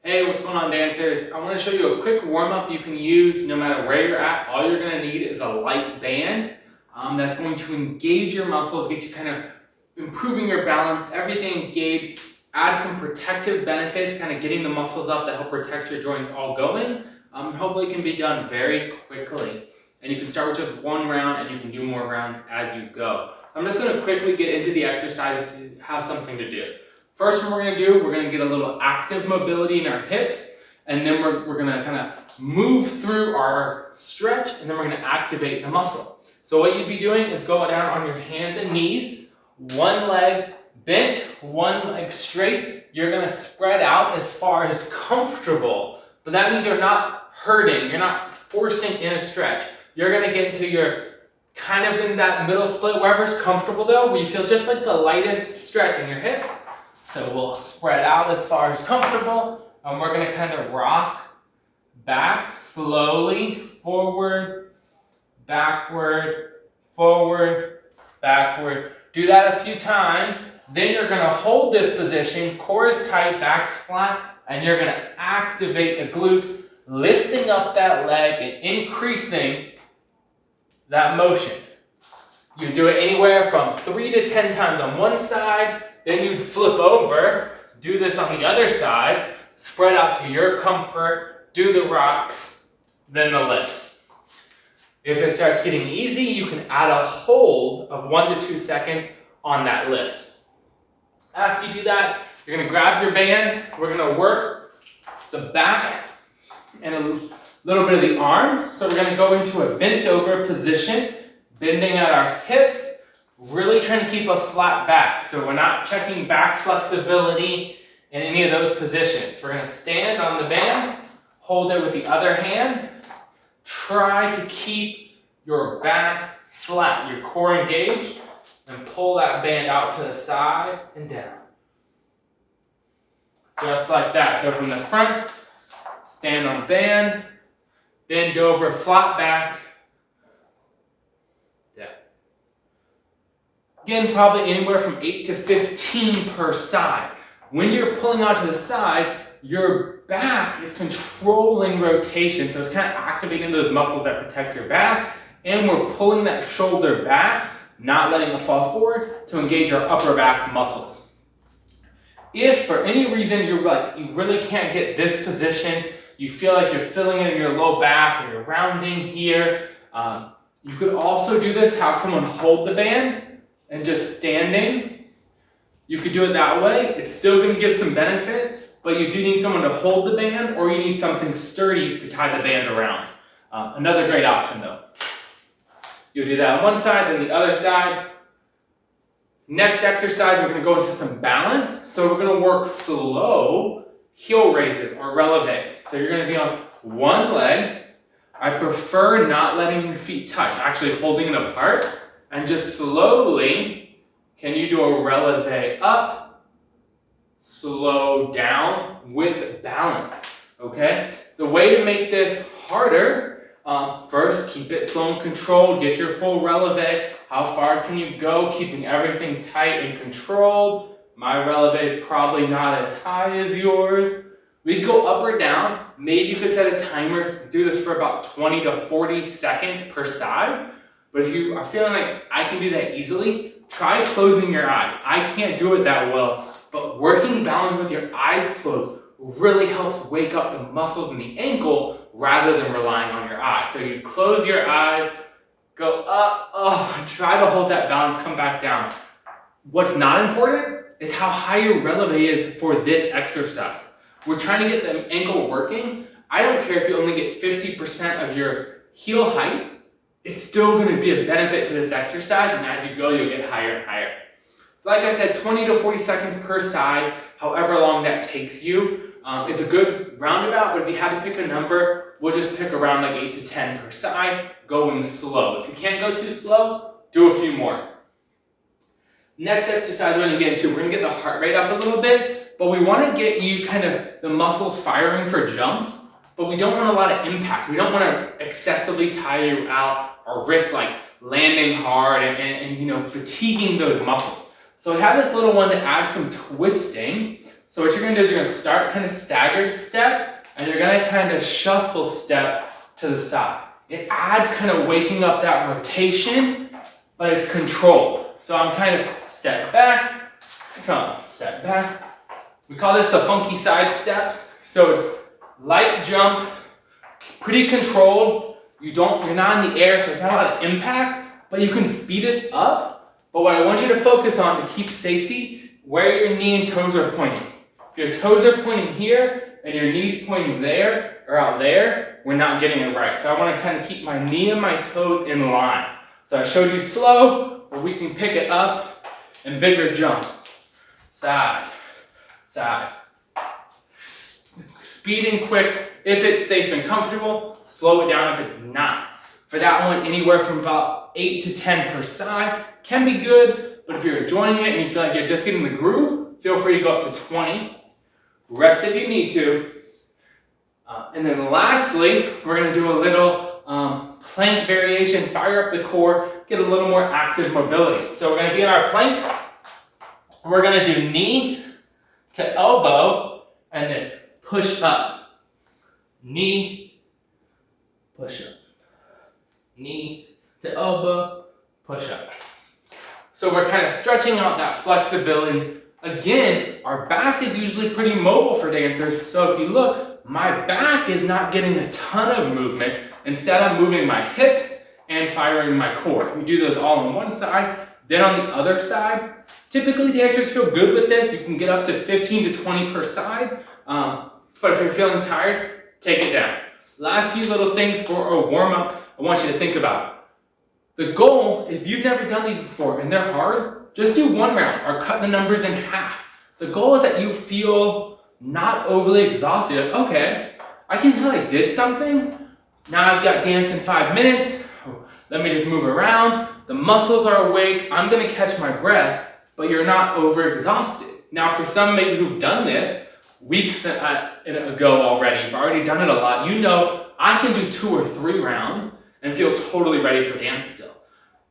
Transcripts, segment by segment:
Hey, what's going on, dancers? I want to show you a quick warm-up you can use no matter where you're at. All you're going to need is a light band that's going to engage your muscles, get you kind of improving your balance, everything engaged, add some protective benefits, kind of getting the muscles up that help protect your joints all going. Hopefully it can be done very quickly. And you can start with just one round and you can do more rounds as you go. I'm just going to quickly get into the exercises to have something to do. First one we're going to do, we're going to get a little active mobility in our hips, and then we're going to kind of move through our stretch, and then we're going to activate the muscle. So what you'd be doing is go down on your hands and knees, one leg bent, one leg straight. You're going to spread out as far as comfortable, but that means you're not hurting, you're not forcing in a stretch. You're going to get into your kind of in that middle split, wherever's comfortable though, where you feel just like the lightest stretch in your hips. So we'll spread out as far as comfortable, and we're gonna kind of rock back slowly, forward, backward, forward, backward. Do that a few times. Then you're gonna hold this position, core is tight, back's flat, and you're gonna activate the glutes, lifting up that leg and increasing that motion. You do it anywhere from 3 to 10 times on one side. Then you'd flip over, do this on the other side, spread out to your comfort, do the rocks, then the lifts. If it starts getting easy, you can add a hold of 1 to 2 seconds on that lift. After you do that, you're going to grab your band, we're going to work the back and a little bit of the arms. So we're going to go into a bent over position, bending at our hips, really trying to keep a flat back. So we're not checking back flexibility in any of those positions. We're going to stand on the band, hold it with the other hand. Try to keep your back flat, your core engaged, and pull that band out to the side and down. Just like that. So from the front, stand on the band, bend over, flat back. Again, probably anywhere from 8 to 15 per side. When you're pulling out to the side, your back is controlling rotation. So it's kind of activating those muscles that protect your back. And we're pulling that shoulder back, not letting it fall forward to engage our upper back muscles. If for any reason you really can't get this position, you feel like you're filling in your low back or you're rounding here, you could also do this, have someone hold the band and just standing. You could do it that way. It's still going to give some benefit, but you do need someone to hold the band, or you need something sturdy to tie the band around. Another great option though. You'll do that on one side, then the other side. Next exercise, we're going to go into some balance. So we're going to work slow heel raises or releve. So you're going to be on one leg. I prefer not letting your feet touch, actually holding it apart. And just slowly, can you do a releve up, slow down with balance, okay? The way to make this harder, first keep it slow and controlled, get your full releve. How far can you go, keeping everything tight and controlled? My releve is probably not as high as yours. We go up or down. Maybe you could set a timer, do this for about 20 to 40 seconds per side. But if you are feeling like I can do that easily, try closing your eyes. I can't do it that well, but working balance with your eyes closed really helps wake up the muscles in the ankle rather than relying on your eyes. So you close your eyes, go up, try to hold that balance, come back down. What's not important is how high your releve is for this exercise. We're trying to get the ankle working. I don't care if you only get 50% of your heel height. It's still going to be a benefit to this exercise, and as you go, you'll get higher and higher. So like I said, 20 to 40 seconds per side, however long that takes you. It's a good roundabout, but if you had to pick a number, we'll just pick around like 8 to 10 per side, going slow. If you can't go too slow, do a few more. Next exercise we're going to get into, we're going to get the heart rate up a little bit, but we want to get you kind of the muscles firing for jumps, but we don't want a lot of impact. We don't want to excessively tire you out or risk like landing hard and fatiguing those muscles. So I have this little one that adds some twisting. So what you're gonna do is you're gonna start kind of staggered step, and you're gonna kind of shuffle step to the side. It adds kind of waking up that rotation, but it's controlled. So I'm kind of step back, come, step back. We call this the funky side steps. So it's light jump, pretty controlled. You're not in the air, so there's not a lot of impact, but you can speed it up. But what I want you to focus on to keep safety, where your knee and toes are pointing. If your toes are pointing here and your knees pointing there or out there, we're not getting it right. So I want to kind of keep my knee and my toes in line. So I showed you slow, but we can pick it up and bigger jump. Side, side. Speeding quick if it's safe and comfortable, slow it down if it's not. For that one, anywhere from about 8 to 10 per side can be good, but if you're enjoying it and you feel like you're just getting the groove, feel free to go up to 20. Rest if you need to. And then lastly, we're gonna do a little plank variation, fire up the core, get a little more active mobility. So we're gonna be in our plank. We're gonna do knee to elbow and then push up. Knee, push up. Knee to elbow, push up. So we're kind of stretching out that flexibility. Again, our back is usually pretty mobile for dancers. So if you look, my back is not getting a ton of movement. Instead, I'm moving my hips and firing my core. We do those all on one side, then on the other side. Typically, dancers feel good with this. You can get up to 15 to 20 per side. But if you're feeling tired, take it down. Last few little things for a warm-up I want you to think about. The goal, if you've never done these before and they're hard, just do one round or cut the numbers in half. The goal is that you feel not overly exhausted. Okay, I can tell I did something. Now I've got dance in 5 minutes. Let me just move around. The muscles are awake. I'm gonna catch my breath, but you're not overexhausted. Now for some maybe who've done this weeks ago already, you've already done it a lot, you know I can do 2 or 3 rounds and feel totally ready for dance still.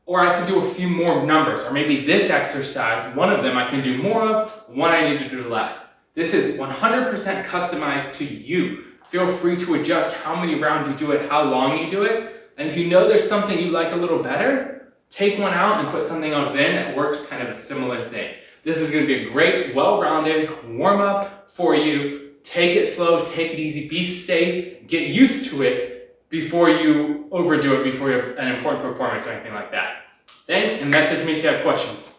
Or I can do a few more numbers, or maybe this exercise, one of them I can do more of, one I need to do less. This is 100% customized to you. Feel free to adjust how many rounds you do it, how long you do it, and if you know there's something you like a little better, take one out and put something else in that works kind of a similar thing. This is gonna be a great, well-rounded warm-up for you. Take it slow, take it easy, be safe, get used to it before you overdo it, before you have an important performance or anything like that. Thanks, and message me if you have questions.